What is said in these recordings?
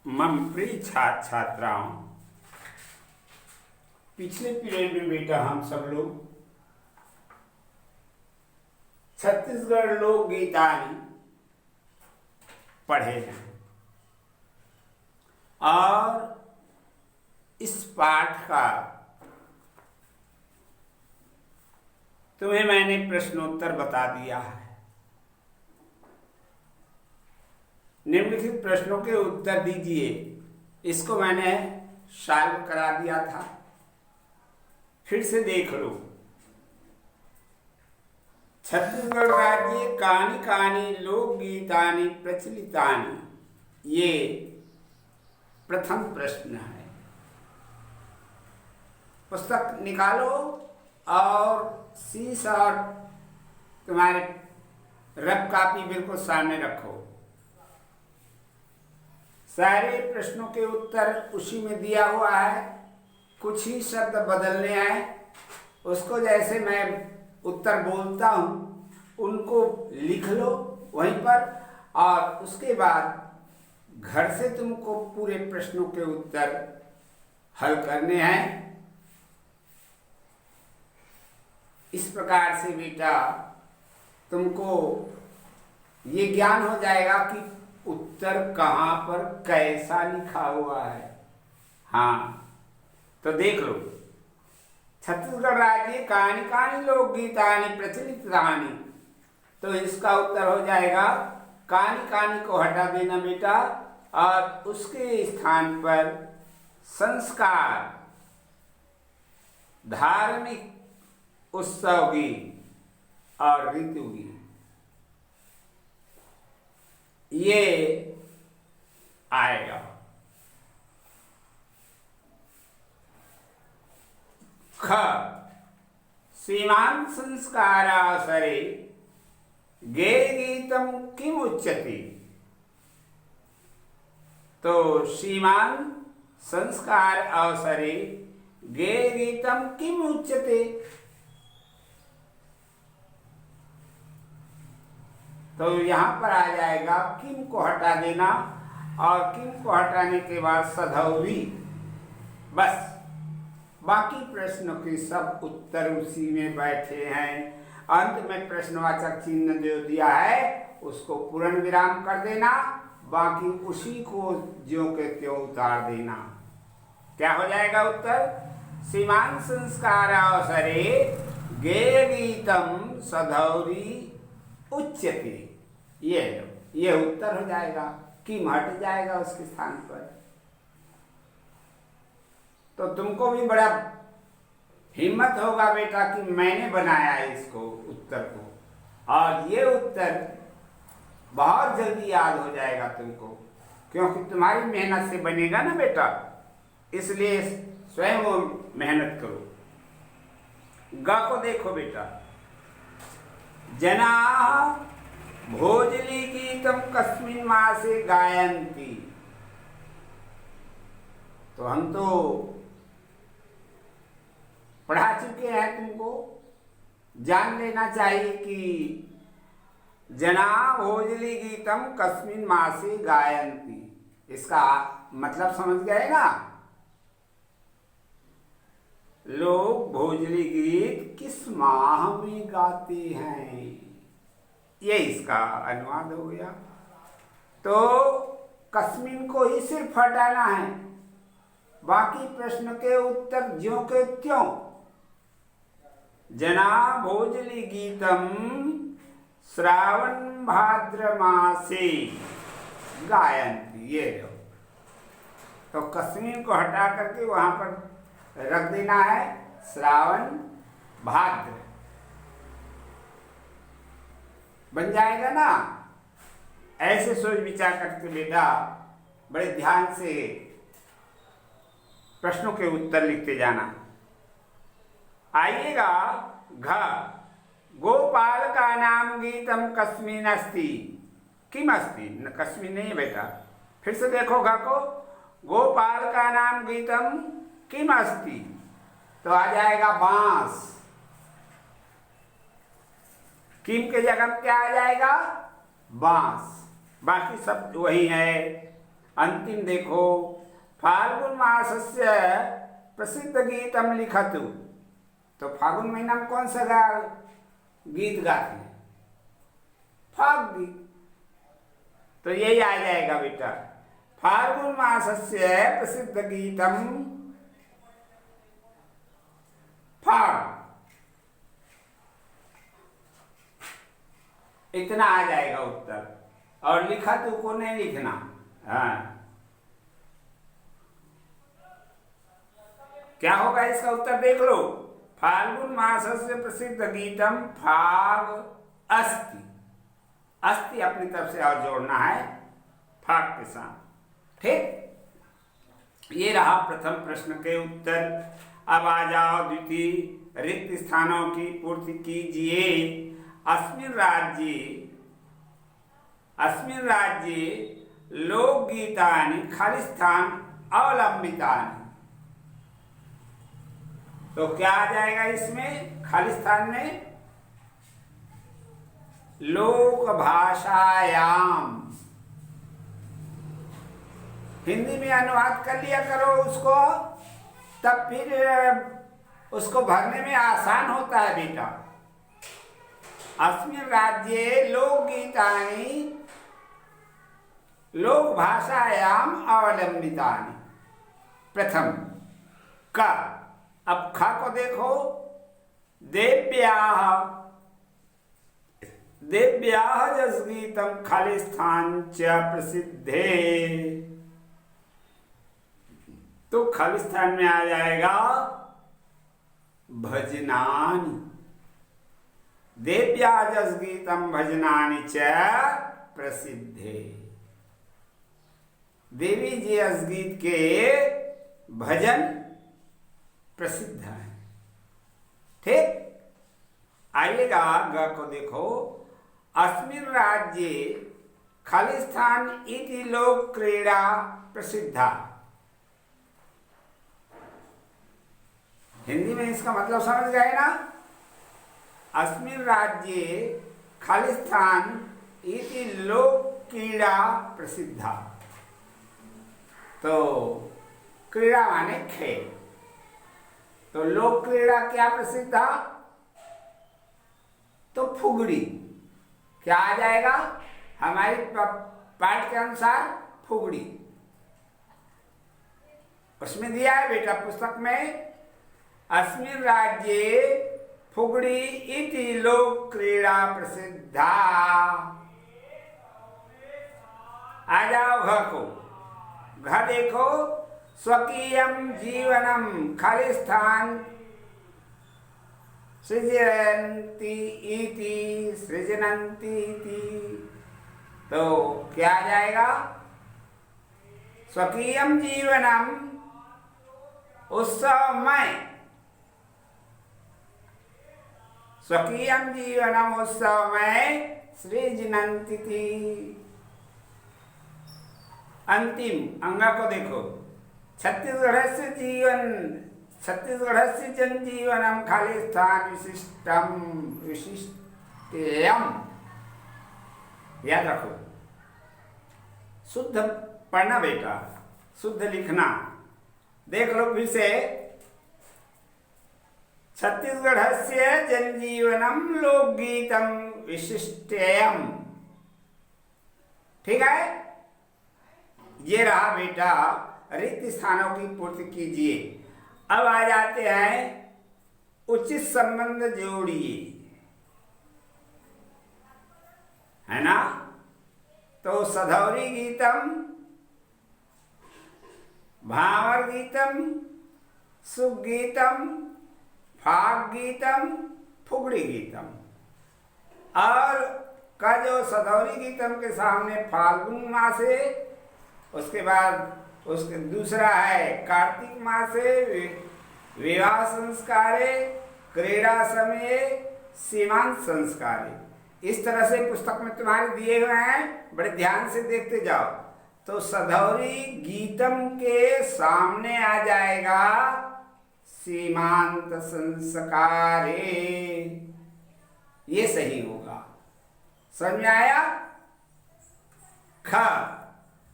मम प्रिय छात्र छात्राओं, पिछले पीरियड में बेटा हम सब लोग छत्तीसगढ़ लोक गीतानी पढ़े हैं और इस पाठ का तुम्हें मैंने प्रश्नोत्तर बता दिया है। निम्नलिखित प्रश्नों के उत्तर दीजिए। इसको मैंने सॉल्व करा दिया था, फिर से देख लो। छत्तीसगढ़ राज्य कानि कानि लोक गीतानि प्रचलितानि, ये प्रथम प्रश्न है। पुस्तक निकालो और शीश और तुम्हारे रफ कॉपी बिल्कुल सामने रखो। सारे प्रश्नों के उत्तर उसी में दिया हुआ है, कुछ ही शब्द बदलने हैं। उसको जैसे मैं उत्तर बोलता हूँ उनको लिख लो वहीं पर, और उसके बाद घर से तुमको पूरे प्रश्नों के उत्तर हल करने हैं। इस प्रकार से बेटा तुमको ये ज्ञान हो जाएगा कि उत्तर कहाँ पर कैसा लिखा हुआ है। हाँ, तो देख लो। छत्तीसगढ़ राज्य कानि कानि लोक गीतानि प्रचलितानि, तो इसका उत्तर हो जाएगा कानि कानि को हटा देना बेटा, और उसके स्थान पर संस्कार, धार्मिक उत्सव गीत और ऋतु गीत, ये आएगा। ख सीमांत संस्कारावसरे गे गीतम किम उच्यते, तो सीमांत संस्कार अवसरे गे गीतम किम उच्यते, तो यहां पर आ जाएगा किम को हटा देना, और किम को हटाने के बाद सधौरी। बस बाकी प्रश्नों के सब उत्तर उसी में बैठे हैं। अंत में प्रश्नवाचक चिन्ह जो दिया है उसको पूर्ण विराम कर देना, बाकी उसी को ज्यों के त्यों उतार देना। क्या हो जाएगा उत्तर? सीमांत संस्कार अवसरे गे गीतम सधौरी उच्यते, ये उत्तर हो जाएगा। किम हट जाएगा उसके स्थान पर। तो तुमको भी बड़ा हिम्मत होगा बेटा कि मैंने बनाया इसको उत्तर को, और ये उत्तर बहुत जल्दी याद हो जाएगा तुमको, क्योंकि तुम्हारी मेहनत से बनेगा ना बेटा, इसलिए स्वयं वो मेहनत करो। ग को देखो बेटा, जना भोजली गीतम कस्मिन् मासे गायन्ति, तो हम तो पढ़ा चुके हैं, तुमको जान लेना चाहिए कि जना भोजली गीतम कस्मिन् मासे गायन्ति, इसका मतलब समझ गए ना। लोग भोजली गीत किस माह में गाते हैं, ये इसका अनुवाद हो गया। तो कस्मिन को ही सिर्फ हटाना है, बाकी प्रश्न के उत्तर ज्यों के त्यों। जना भोजली गीतम श्रावण भाद्र मासे गायन्ति, ये लो। तो कस्मिन को हटा करके वहां पर रख देना है श्रावण भाद्र, बन जाएगा ना। ऐसे सोच विचार करके बेटा बड़े ध्यान से प्रश्नों के उत्तर लिखते जाना। आइएगा घ गोपाल का नाम गीतम कस्मिन् अस्ति किम अस्ति, न कस्मिन् नहीं बेटा, फिर से देखो घ को, गोपाल का नाम गीतम किम अस्ति, तो आ जाएगा बांस। किम के जगह क्या आ जाएगा? बांस। बाकी सब वही है। अंतिम देखो, फाल्गुन मासस्य प्रसिद्ध गीतम लिखतु। तो फागुन महीना में कौन सा गीत गाते हैं? फाग गीत। तो यही आ जाएगा बेटा, फाल्गुन मासस्य प्रसिद्ध गीतम फाग। इतना आ जाएगा उत्तर। और लिखा तो को नहीं लिखना। हाँ, क्या होगा इसका उत्तर देख लो। फाल्गुन मासस्य प्रसिद्ध गीतम फाग अस्ति। अस्ति अपनी तरफ से और जोड़ना है फाग के साथ। ठीक, ये रहा प्रथम प्रश्न के उत्तर। अब आ जाओ द्वितीय, रिक्त स्थानों की पूर्ति कीजिए। अस्मिन् राज्ये लोकगीतानि खाली स्थान अवलंबितानि। तो क्या आ जाएगा इसमें? खाली स्थान में लोक भाषायाम। हिंदी में अनुवाद कर लिया करो उसको, तब फिर उसको भरने में आसान होता है बेटा। अस्मिन् राज्ये लोकगीतानि लोक भाषायाम अवलंबितानि। प्रथम का। अब खा को देखो, देव्याः जसगीतम खाली स्थान च प्रसिद्धे। तो खाली स्थान में आ जाएगा भजनानि। देव्याः जसगीतम भजनानि च प्रसिद्धे। देवी जी असगीत के भजन प्रसिद्ध है। ठीक, आइएगा ग को देखो। अस्मिन् राज्ये खाली स्थान इति लोक क्रीड़ा प्रसिद्धा। हिंदी में इसका मतलब समझ गए ना? अस्मिन् राज्ये खाली स्थान इति लोक क्रीड़ा प्रसिद्धा। तो क्रीड़ा माने खेल। तो लोक क्रीड़ा क्या प्रसिद्ध है? तो फुगड़ी। क्या आ जाएगा हमारी पाठ के अनुसार? फुगड़ी। उसमें दिया है बेटा पुस्तक में, अस्मिन् राज्ये फुगड़ी इति लोक क्रीड़ा प्रसिद्धा। आ जाओ घ को। घ देखो, स्वकीयम जीवनम खाली स्थान सृजन्ति इति सृजनन्ति इति। तो क्या आ जाएगा? स्वकीयम जीवनम उत्सवमय। स्वकीयम जीवनम उत्सवमय सृजनन्ति इति। अंतिम अंग को देखो, छत्तीसगढ़ से जनजीवनम खाली स्थान विशिष्टेयम। याद रखो, शुद्ध पढ़ना बेटा, शुद्ध लिखना। देख लो फिर से, छत्तीसगढ़ से जनजीवनम लोकगीतम विशिष्टेयम। ठीक है, ये रहा बेटा रिक्त स्थानों की पूर्ति कीजिए। अब आ जाते हैं उचित संबंध जोड़िए, है ना? तो सधौरी गीतम, भावर गीतम, सुख गीतम, फाग गीतम, फुगड़ी गीतम। और का जो सधौरी गीतम के सामने फाल्गुन मासे, उसके बाद उसके दूसरा है कार्तिक मासे विवाह संस्कारे, क्रीड़ा समय, सीमांत संस्कारे। इस तरह से पुस्तक में तुम्हारे दिए हुए हैं, बड़े ध्यान से देखते जाओ। तो सधौरी गीतम के सामने आ जाएगा सीमांत संस्कारे। ये सही होगा। समझ में आया? ख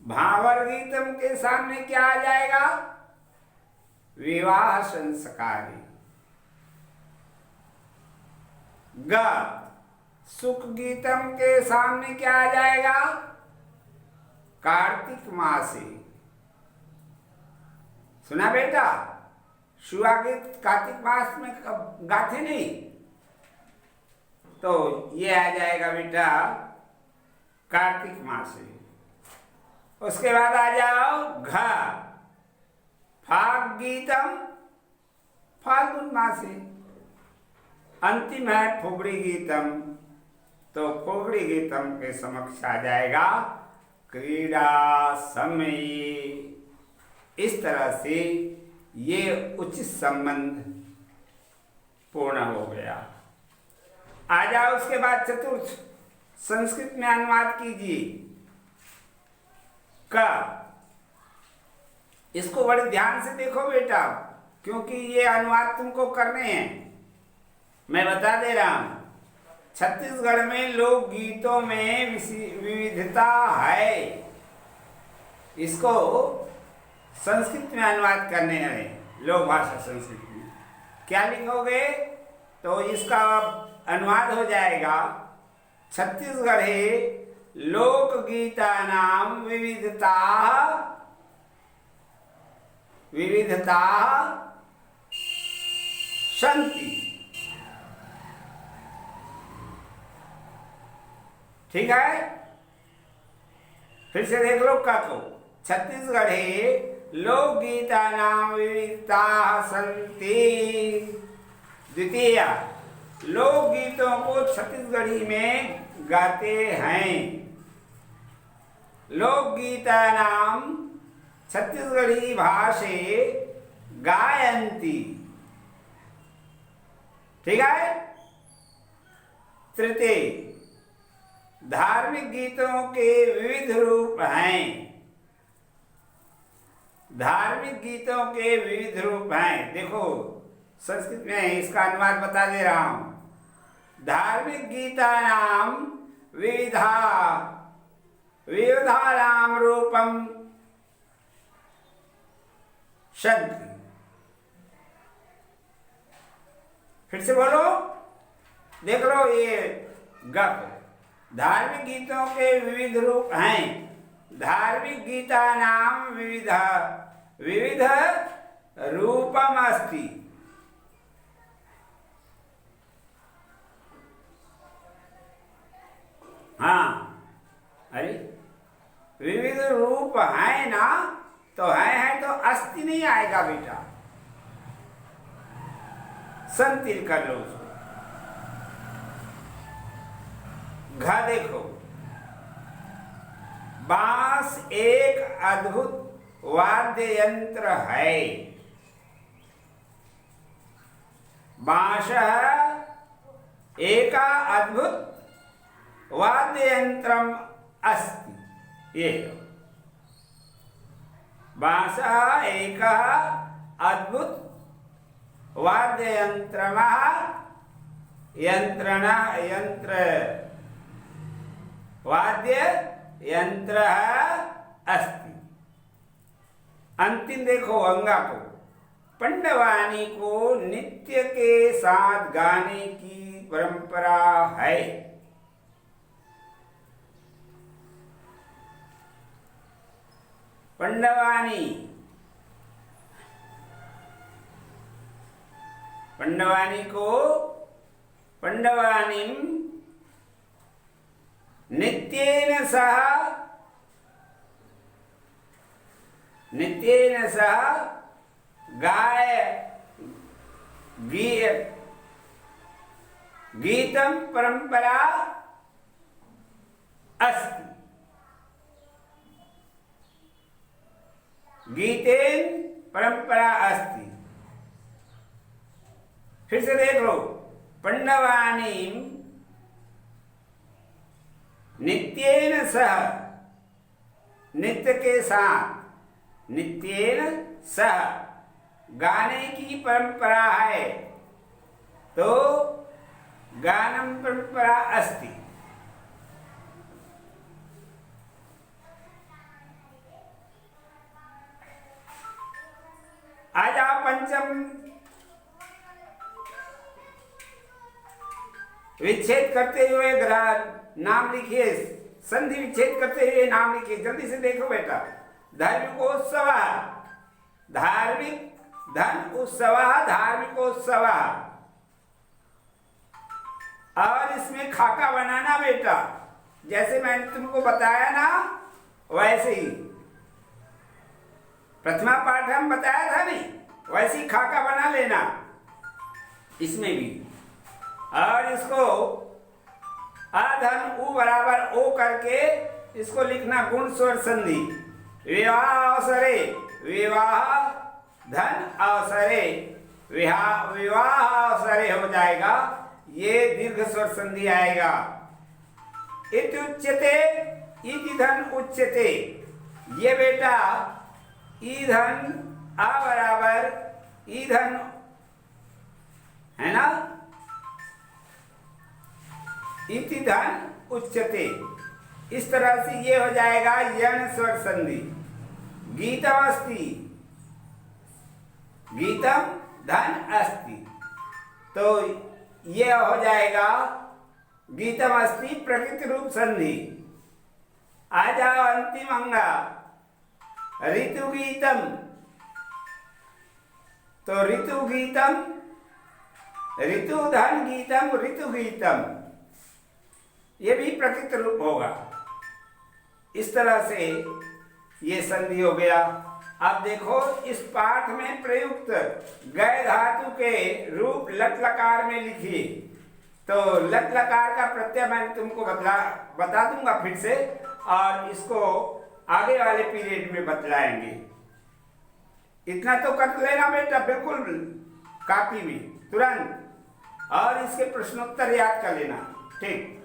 भावर गीतम के सामने क्या आ जाएगा? विवाह संस्कारी। ग सुख गीतम के सामने क्या आ जाएगा? कार्तिक मासे। सुना बेटा? शुआ गीत कार्तिक मास में गाते नहीं, तो ये आ जाएगा बेटा कार्तिक मासे। उसके बाद आ जाओ घ फाग गीतम फाल्गुन मासे। अंतिम है फुगड़ी गीतम, तो फुगड़ी गीतम के समक्ष आ जाएगा क्रीड़ा समय। इस तरह से ये उचित संबंध पूर्ण हो गया। आ जाओ उसके बाद चतुर्थ संस्कृत में अनुवाद कीजिए। का इसको बड़े ध्यान से देखो बेटा, क्योंकि ये अनुवाद तुमको करने हैं। मैं बता दे रहा हूं, छत्तीसगढ़ में लोक गीतों में विविधता है। इसको संस्कृत में अनुवाद करने हैं, लोक भाषा संस्कृत में। क्या लिखोगे? तो इसका अनुवाद हो जाएगा छत्तीसगढ़ी लोक गीतानां विविधता सन्ति। ठीक है, फिर से देख लो का को। छत्तीसगढ़ी लोक गीतानां विविधता सन्ति। द्वितीय, लोक गीतों को छत्तीसगढ़ी में गाते हैं। लोक गीतानां छत्तीसगढ़ी भाषे गायन्ति। ठीक है। तृतीय, धार्मिक गीतों के विविध रूप हैं। धार्मिक गीतों के विविध रूप हैं। देखो संस्कृत में इसका अनुवाद बता दे रहा हूं। धार्मिक गीतानां विविधानां रूपम सन्ति। फिर से बोलो, देख लो ये गप। धार्मिक गीतों के विविध रूप हैं। धार्मिक गीतानां विविध रूपम अस्ति। हाँ, अरे विविध रूप है ना, तो है तो अस्ति नहीं आएगा बेटा, संतिल कर लो उसको। घ देखो, बांस एक अद्भुत वाद्य यंत्र है। बांस एक अद्भुत वाद्य यंत्रम अस्ति। ये बांस एक अद्भुत वाद्य वाद्य यंत्र अस्ति। अंतिम देखो अंगा को। पंडवानी को नृत्य के साथ गाने की परंपरा है। पंडवानी को पंडवानीं नित्येन सह गीतम परंपरा अस्ति। गीतेन परंपरा अस्ति। फिर से देख लो, पंडवानीं नित्येन सह, नित्य के साथ, नित्येन सह गाने की परंपरा है, तो गानम परंपरा अस्ति। विच्छेदम, विच्छेद करते हुए नाम लिखिए, संधि विच्छेद करते हुए नाम लिखिए, जल्दी से देखो बेटा। धार्मिकोत्सव, धार्मिक धन उत्सव, धार्मिकोत्सव। और इसमें खाका बनाना बेटा, जैसे मैंने तुमको बताया ना वैसे ही, प्रथमा पाठ हम बताया था नहीं, वैसे ही खाका बना लेना इसमें भी। और इसको अधन उ बराबर ओ करके इसको लिखना गुण स्वर संधि। विवाह अवसरे, विवाह धन अवसरे, विवाह अवसरे हो जाएगा, ये दीर्घ स्वर संधि आएगा। इति उच्यते, इति धन उच्यते, ये बेटा ईधन आ बराबर ईधन है ना, इति धन उच्यते, इस तरह से ये हो जाएगा यण स्वर संधि। गीतम अस्ति, गीतम धन अस्ति, तो ये हो जाएगा गीतम अस्ति प्रकृति रूप संधि। आ जाओ अंतिम अंगा ऋतु गीतम, तो ऋतु गीतम, ऋतु धन गीतम, ऋतु गीतम, ये भी प्रकृति रूप होगा। इस तरह से ये संधि हो गया। अब देखो इस पाठ में प्रयुक्त गय धातु के रूप लट लकार में लिखिए। तो लट लकार का प्रत्यय मैं तुमको बता दूंगा फिर से, और इसको आगे वाले पीरियड में बतलाएंगे। इतना तो कर लेना बेटा बिल्कुल कॉपी में तुरंत, और इसके प्रश्नोत्तर याद कर लेना, ठीक।